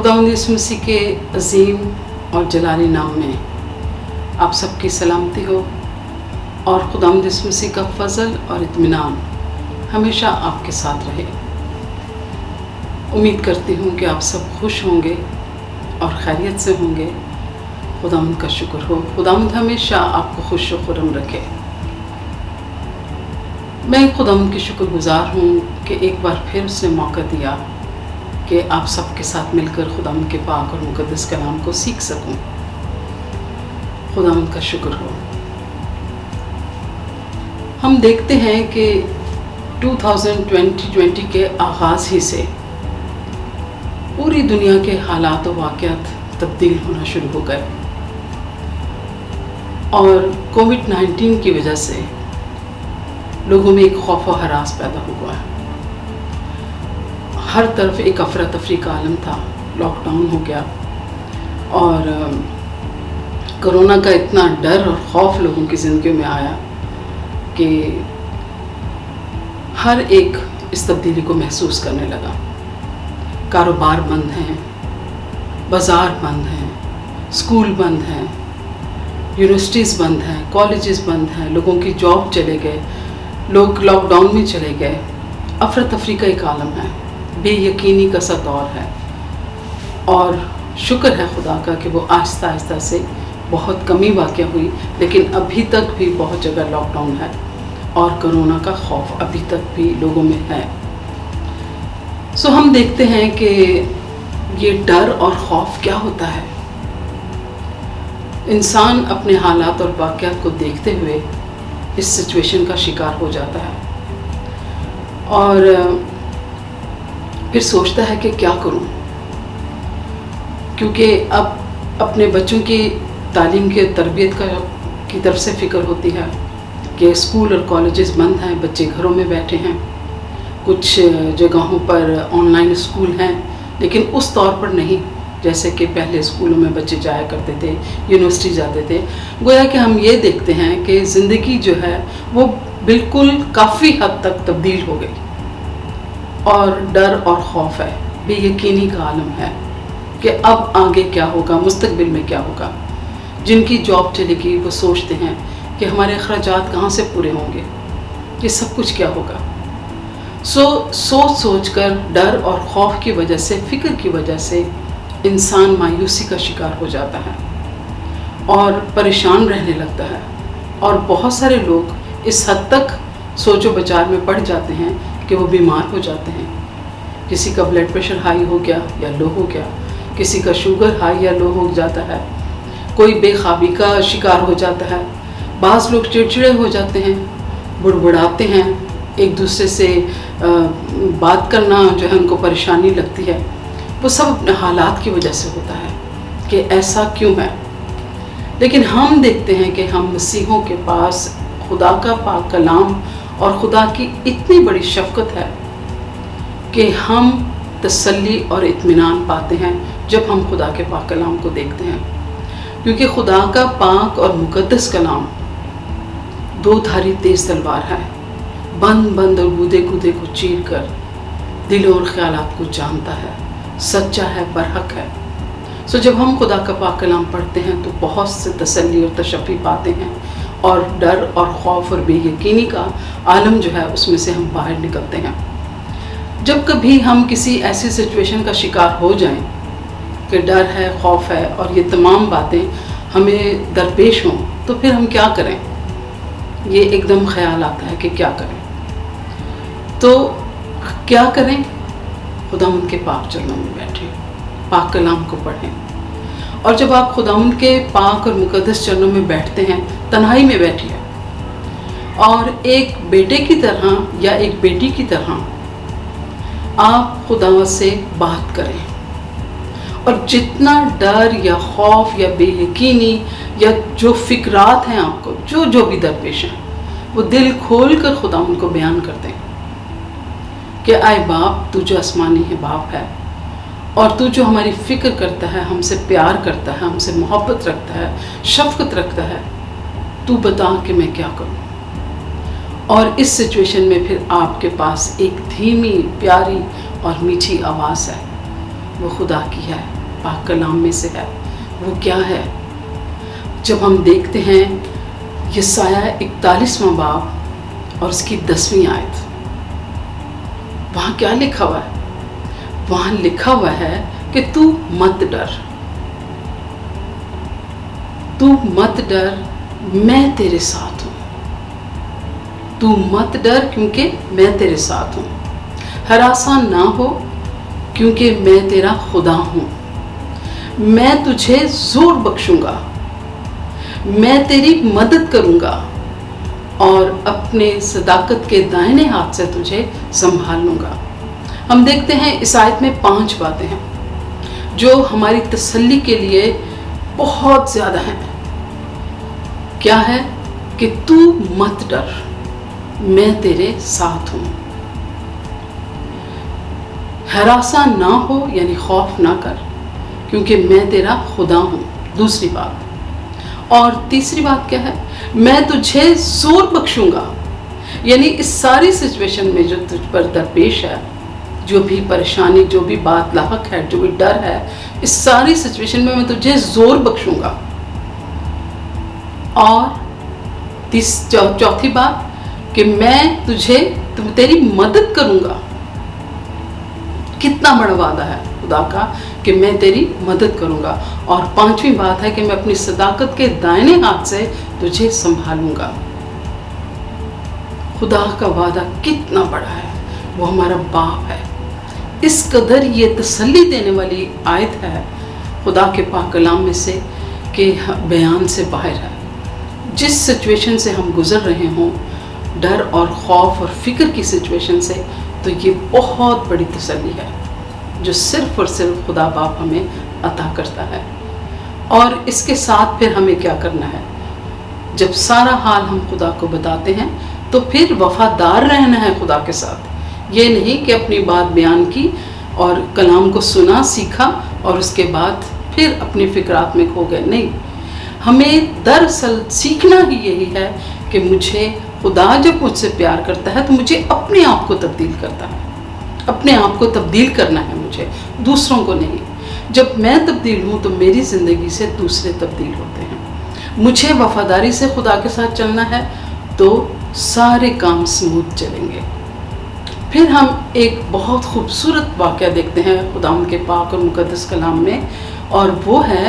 खुदावंद यीशु मसीह के अजीम और जलाली नाम में आप सबकी सलामती हो और खुदावंद यीशु मसीह का फजल और इत्मीनान हमेशा आपके साथ रहे। उम्मीद करती हूँ कि आप सब खुश होंगे और खैरियत से होंगे। खुदावंद का शुक्र हो, खुदावंद हमेशा आपको खुश व खुर्रम रखे। मैं खुदावंद की शुक्रगुजार हूँ कि एक बार फिर उसने मौका दिया कि आप सबके साथ मिलकर खुदावंद के पाक और मुकद्दस कलाम को सीख सकूं। खुदावंद का शुक्र हो। हम देखते हैं कि 2020 के आगाज़ ही से पूरी दुनिया के हालात व वाक़यात तब्दील होना शुरू हो गए और कोविड-19 की वजह से लोगों में एक खौफ व हरास पैदा हुआ है। हर तरफ एक अफरा तफरी का आलम था, लॉकडाउन हो गया और कोरोना का इतना डर और खौफ लोगों की ज़िंदगी में आया कि हर एक इस तब्दीली को महसूस करने लगा। कारोबार बंद हैं, बाज़ार बंद हैं, स्कूल बंद हैं, यूनिवर्सिटीज़ बंद हैं, कॉलेजेस बंद हैं, लोगों की जॉब चले गए, लोग लॉकडाउन में चले गए। अफरा तफरी का एक आलम है, बेयकीनी का सा दौर है और शुक्र है खुदा का कि वो आहिस्ता आहिस्ता से बहुत कमी वाक़या हुई, लेकिन अभी तक भी बहुत जगह लॉकडाउन है और कोरोना का खौफ अभी तक भी लोगों में है। सो हम देखते हैं कि ये डर और खौफ क्या होता है। इंसान अपने हालात और वाक़यात को देखते हुए इस सिचुएशन का शिकार हो जाता है और फिर सोचता है कि क्या करूं, क्योंकि अब अपने बच्चों की तालीम के तरबियत की तरफ से फ़िक्र होती है कि स्कूल और कॉलेजेस बंद हैं, बच्चे घरों में बैठे हैं। कुछ जगहों पर ऑनलाइन स्कूल हैं, लेकिन उस तौर पर नहीं जैसे कि पहले स्कूलों में बच्चे जाया करते थे, यूनिवर्सिटी जाते थे। गोया कि हम ये देखते हैं कि ज़िंदगी जो है वो बिल्कुल काफ़ी हद तक तब्दील हो गई और डर और खौफ है, बेयकीनी का आलम है कि अब आगे क्या होगा, मुस्तकबिल में क्या होगा। जिनकी जॉब चलेगी वो सोचते हैं कि हमारे अखराजात कहाँ से पूरे होंगे, ये सब कुछ क्या होगा। सोच कर डर और खौफ की वजह से, फ़िक्र की वजह से इंसान मायूसी का शिकार हो जाता है और परेशान रहने लगता है और बहुत सारे लोग इस हद तक सोचो विचार में पड़ जाते हैं कि वो बीमार हो जाते हैं। किसी का ब्लड प्रेशर हाई हो गया या लो हो गया, किसी का शुगर हाई या लो हो जाता है, कोई बेख्वाबी का शिकार हो जाता है, बाज़ लोग चिड़चिड़े हो जाते हैं, बुड़बुड़ाते हैं, एक दूसरे से बात करना जो है उनको परेशानी लगती है। वो सब अपने हालात की वजह से होता है कि ऐसा क्यों है। लेकिन हम देखते हैं कि हम मसीहों के पास खुदा का पाक कलाम और खुदा की इतनी बड़ी शफ़क़त है कि हम तसल्ली और इत्मीनान पाते हैं जब हम खुदा के पाक कलाम को देखते हैं, क्योंकि खुदा का पाक और मुकद्दस कलाम दो धारी तेज़ तलवार है, बंद और गूदे को चीर कर दिलों और ख्यालात को जानता है, सच्चा है, बरहक है। सो जब हम खुदा का पाक कलाम पढ़ते हैं तो बहुत से तसल्ली और तशफ़ी पाते हैं और डर और खौफ और बेयकीनी का आलम जो है उसमें से हम बाहर निकलते हैं। जब कभी हम किसी ऐसी सिचुएशन का शिकार हो जाएं कि डर है, खौफ है और ये तमाम बातें हमें दरपेश हों, तो फिर हम क्या करें। ये एकदम ख्याल आता है कि क्या करें। तो क्या करें, खुदावंद के पाक चरणों में बैठें, पाक कलाम को पढ़ें। और जब आप खुदावंद के पाक और मुकद्दस चरणों में बैठते हैं, तन्हाई में बैठिए और एक बेटे की तरह या एक बेटी की तरह आप खुदावंद से बात करें और जितना डर या खौफ या बेयकीनी या जो फ़िक्रात हैं आपको, जो भी दरपेश हैं, वो दिल खोल कर खुदावंद को बयान कर दें कि आए बाप, तू जो आसमानी है बाप है और तू जो हमारी फ़िक्र करता है, हमसे प्यार करता है, हमसे मोहब्बत रखता है, शफ़क़त रखता है, तू बता कि मैं क्या करूं। और इस सिचुएशन में फिर आपके पास एक धीमी, प्यारी और मीठी आवाज़ है, वो खुदा की है। पाक कलाम में से है। वो क्या है? जब हम देखते हैं यशाया 41वां बाब और उसकी 10वीं आयत, वहाँ क्या लिखा हुआ है? वहाँ लिखा हुआ है कि तू मत डर, तू मत डर, मैं तेरे साथ हूँ। तू मत डर क्योंकि मैं तेरे साथ हूँ। हरासा ना हो क्योंकि मैं तेरा खुदा हूँ। मैं तुझे जोर बख्शूंगा, मैं तेरी मदद करूंगा और अपने सदाकत के दाहिने हाथ से तुझे संभाल लूंगा। हम देखते हैं इस आयत में 5 बातें हैं जो हमारी तसल्ली के लिए बहुत ज़्यादा हैं। क्या है? कि तू मत डर, मैं तेरे साथ हूँ। हरासा ना हो यानी खौफ ना कर क्योंकि मैं तेरा खुदा हूँ, दूसरी बात। और तीसरी बात क्या है? मैं तुझे जोर बख्शूंगा, यानी इस सारी सिचुएशन में जो तुझ पर दरपेश है, जो भी परेशानी, जो भी बात लाहक है, जो भी डर है, इस सारी सिचुएशन में मैं तुझे जोर बख्शूंगा। और चौथी बात कि मैं तेरी मदद करूंगा। कितना बड़ा वादा है खुदा का कि मैं तेरी मदद करूंगा। और 5वीं बात है कि मैं अपनी सदाकत के दाहिने हाथ से तुझे संभालूंगा। खुदा का वादा कितना बड़ा है, वो हमारा बाप है। इस कदर ये तसल्ली देने वाली आयत है खुदा के पाक कलाम में से कि बयान से बाहर है। जिस सिचुएशन से हम गुजर रहे हों, डर और खौफ और फिक्र की सिचुएशन से, तो ये बहुत बड़ी तसल्ली है जो सिर्फ और सिर्फ खुदा बाप हमें अता करता है। और इसके साथ फिर हमें क्या करना है? जब सारा हाल हम खुदा को बताते हैं तो फिर वफादार रहना है खुदा के साथ। ये नहीं कि अपनी बात बयान की और कलाम को सुना, सीखा और उसके बाद फिर अपनी फिक्रात में खो गए। नहीं, हमें दरअसल सीखना ही यही है कि मुझे खुदा जब मुझसे प्यार करता है तो मुझे अपने आप को तब्दील करता है। अपने आप को तब्दील करना है मुझे, दूसरों को नहीं। जब मैं तब्दील हूँ तो मेरी ज़िंदगी से दूसरे तब्दील होते हैं। मुझे वफादारी से खुदा के साथ चलना है तो सारे काम स्मूथ चलेंगे। फिर हम एक बहुत खूबसूरत वाक़या देखते हैं खुदा के पाक और मुक़द्दस कलाम में, और वो है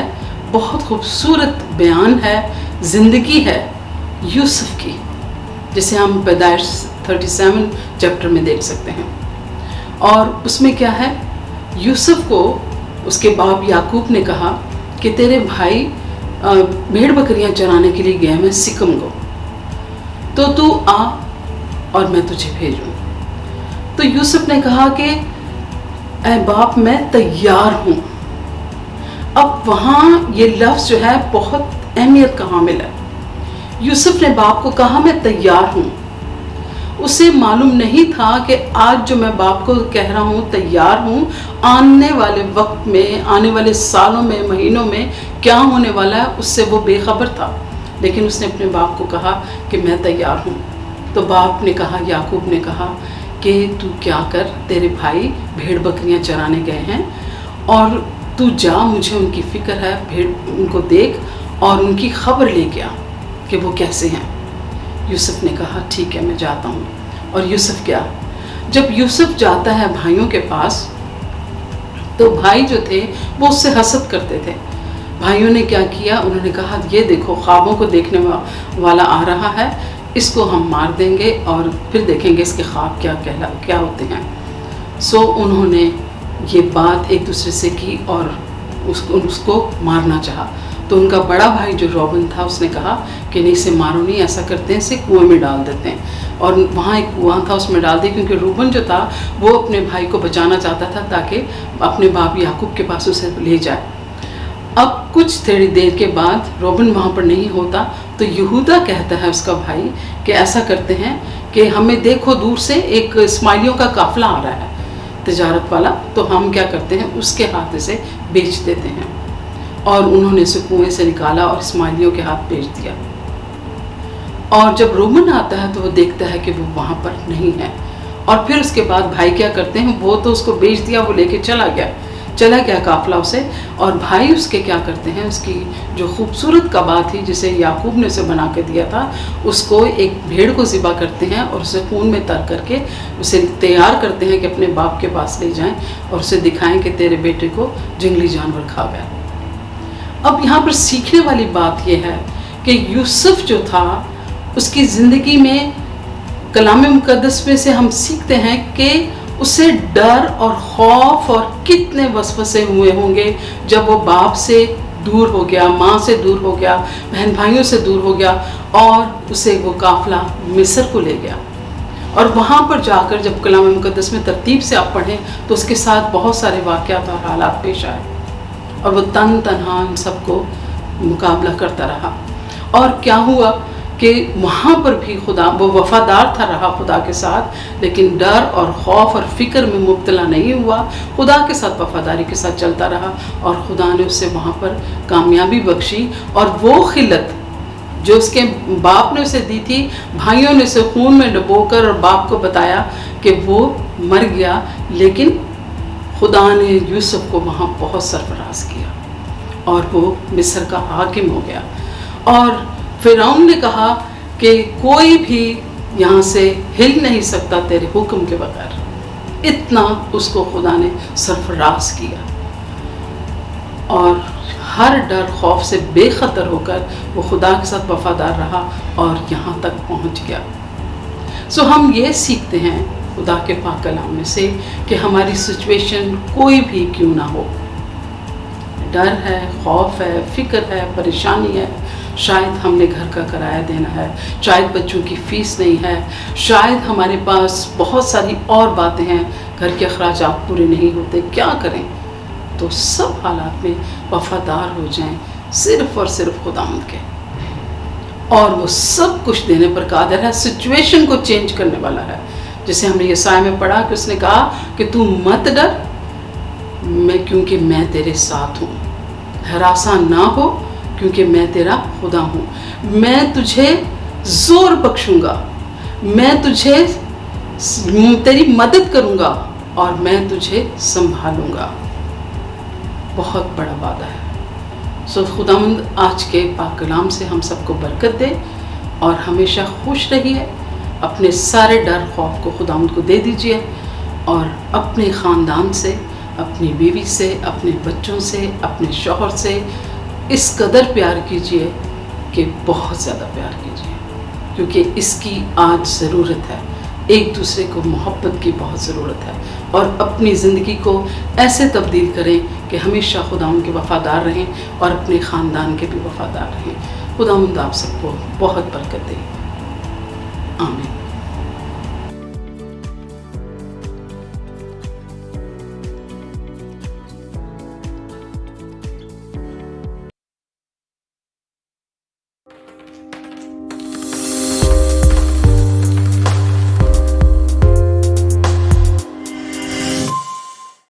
बहुत खूबसूरत बयान है, ज़िंदगी है यूसुफ की, जिसे हम पैदाइश 37 चैप्टर में देख सकते हैं। और उसमें क्या है? यूसुफ को उसके बाप याकूब ने कहा कि तेरे भाई भेड़ बकरियां चराने के लिए गए हैं सिकम को, तो तू आ और मैं तुझे भेजूं। तो यूसुफ ने कहा कि ऐ बाप मैं तैयार हूँ। अब वहाँ ये लफ्ज़ जो है बहुत अहमियत का हामिल है। यूसुफ ने बाप को कहा मैं तैयार हूँ। उसे मालूम नहीं था कि आज जो मैं बाप को कह रहा हूँ तैयार हूँ, आने वाले वक्त में, आने वाले सालों में, महीनों में क्या होने वाला है उससे वो बेखबर था। लेकिन उसने अपने बाप को कहा कि मैं तैयार हूँ। तो बाप ने कहा, याकूब ने कहा कि तू क्या कर, तेरे भाई भेड़ बकरियाँ चराने गए हैं और तू जा, मुझे उनकी फ़िक्र है, भेड़ उनको देख और उनकी खबर लेके आ कि वो कैसे हैं। यूसुफ ने कहा ठीक है मैं जाता हूँ। और यूसुफ क्या, जब यूसुफ जाता है भाइयों के पास तो भाई जो थे वो उससे हसद करते थे। भाइयों ने क्या किया, उन्होंने कहा ये देखो ख्वाबों को देखने वाला आ रहा है, इसको हम मार देंगे और फिर देखेंगे इसके ख्वाब क्या होते हैं। सो उन्होंने ये बात एक दूसरे से की और उसको मारना चाहा। तो उनका बड़ा भाई जो रोबन था उसने कहा कि नहीं इसे मारो नहीं, ऐसा करते हैं इसे कुएं में डाल देते हैं। और वहाँ एक कुआं था उसमें डाल दिया, क्योंकि रूबन जो था वो अपने भाई को बचाना चाहता था ताकि अपने बाप याकूब के पास उसे ले जाए। अब कुछ थोड़ी देर के बाद रोबन वहाँ पर नहीं होता तो यहूदा कहता है उसका भाई कि ऐसा करते हैं कि हमें देखो दूर से एक इस्माइलियों का काफिला आ रहा है तिजारत वाला, तो हम क्या करते हैं उसके हाथ से बेच देते हैं। और उन्होंने उसे कुएं से निकाला और इस्माइलियों के हाथ बेच दिया। और जब रोमन आता है तो वो देखता है कि वो वहाँ पर नहीं है। और फिर उसके बाद भाई क्या करते हैं, वो तो उसको बेच दिया, वो लेके चला गया, चला गया काफिला उसे, और भाई उसके क्या करते हैं, उसकी जो खूबसूरत कबा थी जिसे याकूब ने उसे बना के दिया था, उसको एक भेड़ को ज़िबा करते हैं और उसे खून में तर करके उसे तैयार करते हैं कि अपने बाप के पास ले जाएं और उसे दिखाएं कि तेरे बेटे को जंगली जानवर खा गया। अब यहाँ पर सीखने वाली बात यह है कि यूसुफ जो था उसकी ज़िंदगी में कलाम मुक़द्दस में से हम सीखते हैं कि उसे डर और खौफ और कितने वसवसे हुए होंगे जब वो बाप से दूर हो गया, माँ से दूर हो गया, बहन भाइयों से दूर हो गया और उसे वो काफिला मिस्र को ले गया। और वहाँ पर जाकर जब कलाम मुक़द्दस में तरतीब से आप पढ़ें तो उसके साथ बहुत सारे वाक़यात और हालात पेश आए और वो तन्हा इन सबको मुकाबला करता रहा। और क्या हुआ कि वहाँ पर भी खुदा वो वफ़ादार था रहा खुदा के साथ, लेकिन डर और खौफ और फ़िक्र में मुब्तला नहीं हुआ, खुदा के साथ वफ़ादारी के साथ चलता रहा और खुदा ने उससे वहाँ पर कामयाबी बख्शी। और वो खिलत जो उसके बाप ने उसे दी थी, भाइयों ने उसे खून में डुबोकर और बाप को बताया कि वो मर गया, लेकिन खुदा ने यूसुफ को वहाँ बहुत सरफराज किया और वो मिस्र का हाकिम हो गया। और फ़िरौन ने कहा कि कोई भी यहाँ से हिल नहीं सकता तेरे हुक्म के बगैर। इतना उसको खुदा ने सरफराज किया और हर डर खौफ से बेखतर होकर वो खुदा के साथ वफ़ादार रहा और यहाँ तक पहुँच गया। सो हम ये सीखते हैं खुदा के पाक कलाम में से कि हमारी सिचुएशन कोई भी क्यों ना हो, डर है, खौफ है, फ़िक्र है, परेशानी है, शायद हमने घर का किराया देना है, शायद बच्चों की फ़ीस नहीं है, शायद हमारे पास बहुत सारी और बातें हैं, घर के अखराजात पूरे नहीं होते, क्या करें? तो सब हालात में वफ़ादार हो जाएं सिर्फ़ और सिर्फ खुदावंद के, और वो सब कुछ देने पर कादिर है, सिचुएशन को चेंज करने वाला है। जैसे हमने यशायाह में पढ़ा कि उसने कहा कि तू मत डर, क्योंकि मैं तेरे साथ हूँ, हरासा ना हो क्योंकि मैं तेरा खुदा हूँ, मैं तुझे ज़ोर बख्शूँगा, मैं तुझे तेरी मदद करूँगा और मैं तुझे संभालूँगा। बहुत बड़ा वादा है। सो खुदावंद आज के पाक कलाम से हम सबको बरकत दे और हमेशा खुश रहिए। अपने सारे डर खौफ को खुदावंद को दे दीजिए और अपने ख़ानदान से, अपनी बीवी से, अपने बच्चों से, अपने शौहर से इस कदर प्यार कीजिए कि बहुत ज़्यादा प्यार कीजिए, क्योंकि इसकी आज ज़रूरत है। एक दूसरे को मोहब्बत की बहुत ज़रूरत है और अपनी ज़िंदगी को ऐसे तब्दील करें कि हमेशा खुदावंद के वफ़ादार रहें और अपने ख़ानदान के भी वफ़ादार रहें। खुदावंद आप सबको बहुत बरकत दे। आमीन।